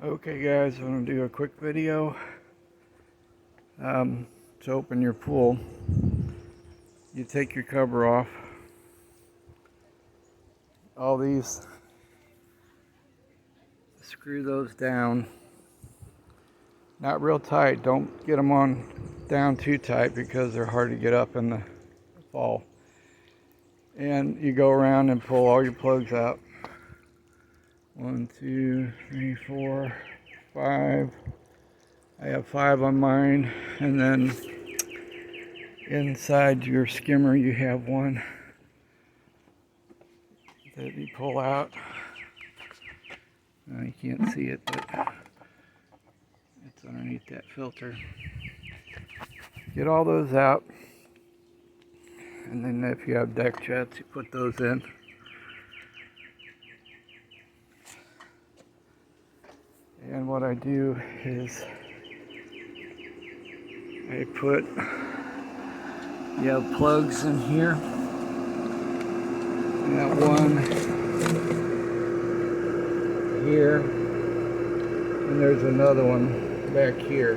Okay guys, I'm going to do a quick video to open your pool. You take your cover off. All these, screw those down. Not real tight, don't get them on down too tight because they're hard to get up in the fall. And you go around and pull all your plugs out. 1, 2, 3, 4, 5. I have 5 on mine, and then inside your skimmer you have one that you pull out. You can't see it, but it's underneath that filter. Get all those out, and then if you have deck jets, you put those in. And what I do is I put, you have plugs in here. You got one here, and there's another one back here.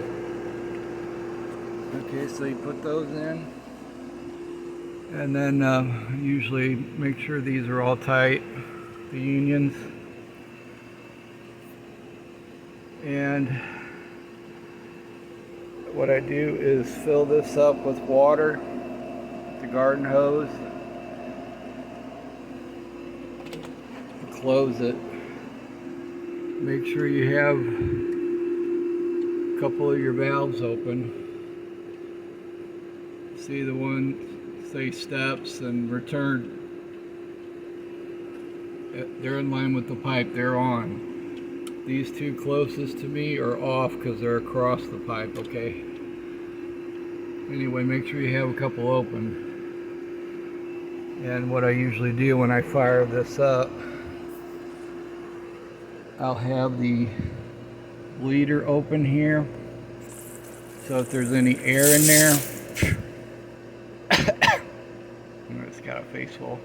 Okay, so you put those in, and then usually make sure these are all tight, the unions. And what I do is fill this up with water, the garden hose, close it. Make sure you have a couple of your valves open. See the one, say steps and return. They're in line with the pipe, they're on. These two closest to me are off because they're across the pipe, okay? Anyway, make sure you have a couple open. And what I usually do when I fire this up, I'll have the bleeder open here. So if there's any air in there, it's got a face hole.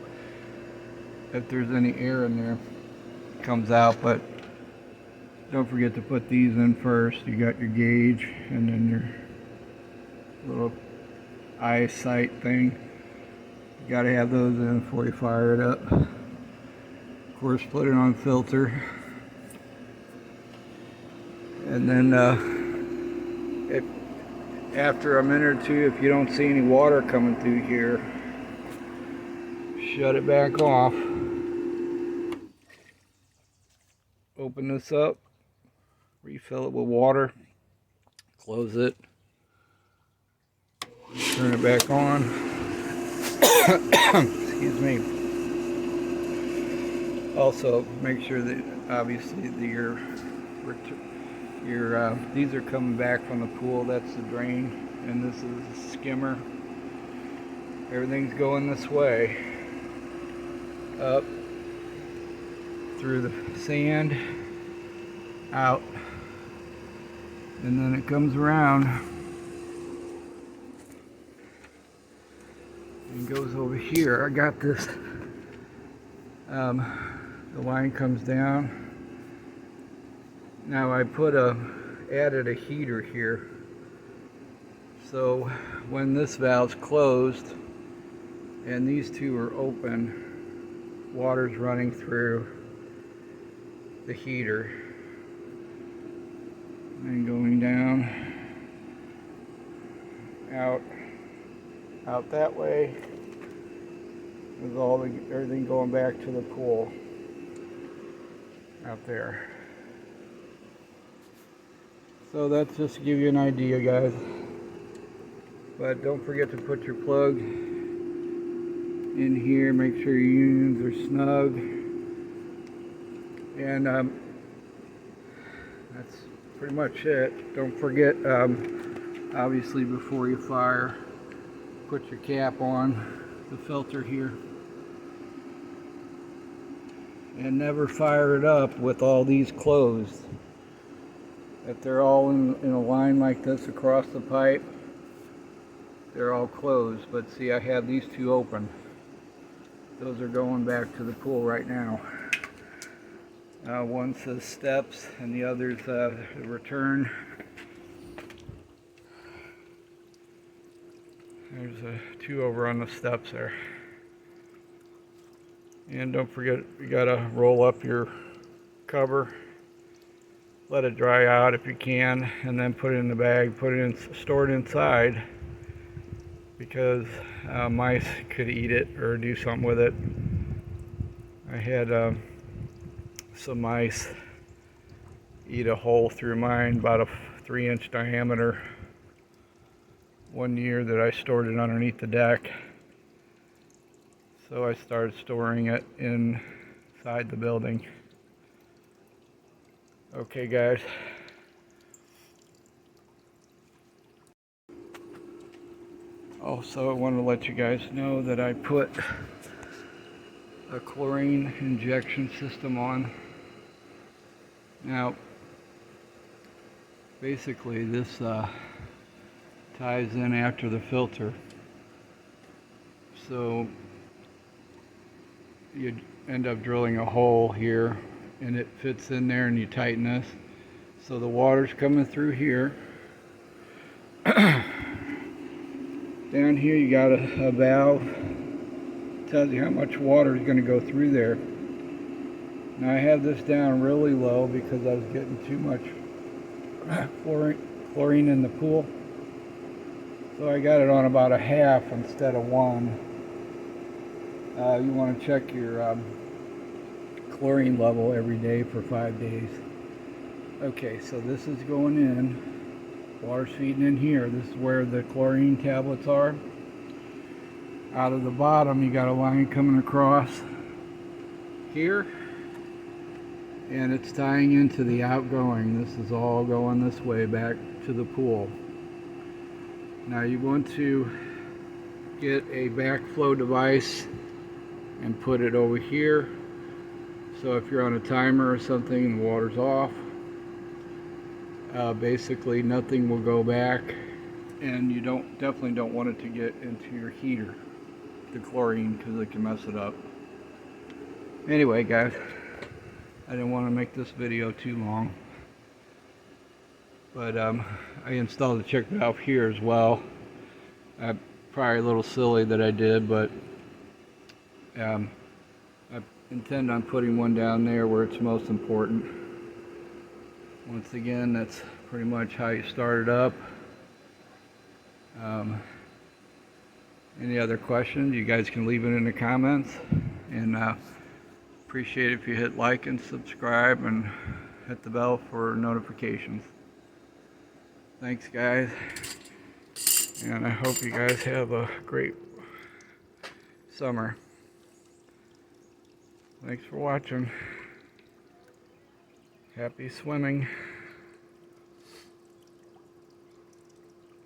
If there's any air in there, it comes out, but don't forget to put these in first. You got your gauge and then your little eyesight thing. You got to have those in before you fire it up. Of course, put it on filter. And then after a minute or two, if you don't see any water coming through here, shut it back off. Open this up. Refill it with water, close it, turn it back on. Excuse me. Also, make sure that obviously your these are coming back from the pool. That's the drain, and this is the skimmer. Everything's going this way, up through the sand, out. And then it comes around and goes over here. I got this, the line comes down. Now I added a heater here. So when this valve's closed and these two are open, water's running through the heater. And going down, out that way, with everything going back to the pool out there. So that's just to give you an idea, guys. But don't forget to put your plug in here. Make sure your unions are snug, and that's pretty much it. Don't forget, obviously before you fire, put your cap on the filter here. And never fire it up with all these closed. If they're all in a line like this across the pipe, they're all closed. But see, I have these two open. Those are going back to the pool right now. One says steps and the other's return. There's two over on the steps there. And don't forget, you gotta roll up your cover, let it dry out if you can, and then put it in the bag, store it inside, because mice could eat it or do something with it. I had some mice eat a hole through mine, about a 3-inch diameter, one year that I stored it underneath the deck. So I started storing it inside the building. Okay, guys. Also, I want to let you guys know that I put a chlorine injection system on. Now, basically this ties in after the filter. So you end up drilling a hole here and it fits in there, and you tighten this. So the water's coming through here. Down here you got a valve. Tells you how much water is going to go through there. Now I have this down really low because I was getting too much chlorine in the pool. So I got it on about a half instead of 1. You want to check your chlorine level every day for 5 days. Okay, so this is going in. Water's feeding in here. This is where the chlorine tablets are. Out of the bottom, you got a line coming across here, and it's tying into the outgoing. This is all going this way back to the pool. Now you want to get a backflow device and put it over here. So if you're on a timer or something and the water's off, basically nothing will go back, and you definitely don't want it to get into your heater, the chlorine, because it can mess it up. Anyway, guys, I didn't want to make this video too long, but I installed a check valve here as well. Probably a little silly that I did, but I intend on putting one down there where it's most important. Once again, that's pretty much how you start it up. Any other questions, you guys can leave it in the comments, and appreciate it if you hit like and subscribe and hit the bell for notifications. Thanks, guys, and I hope you guys have a great summer. Thanks for watching. Happy swimming.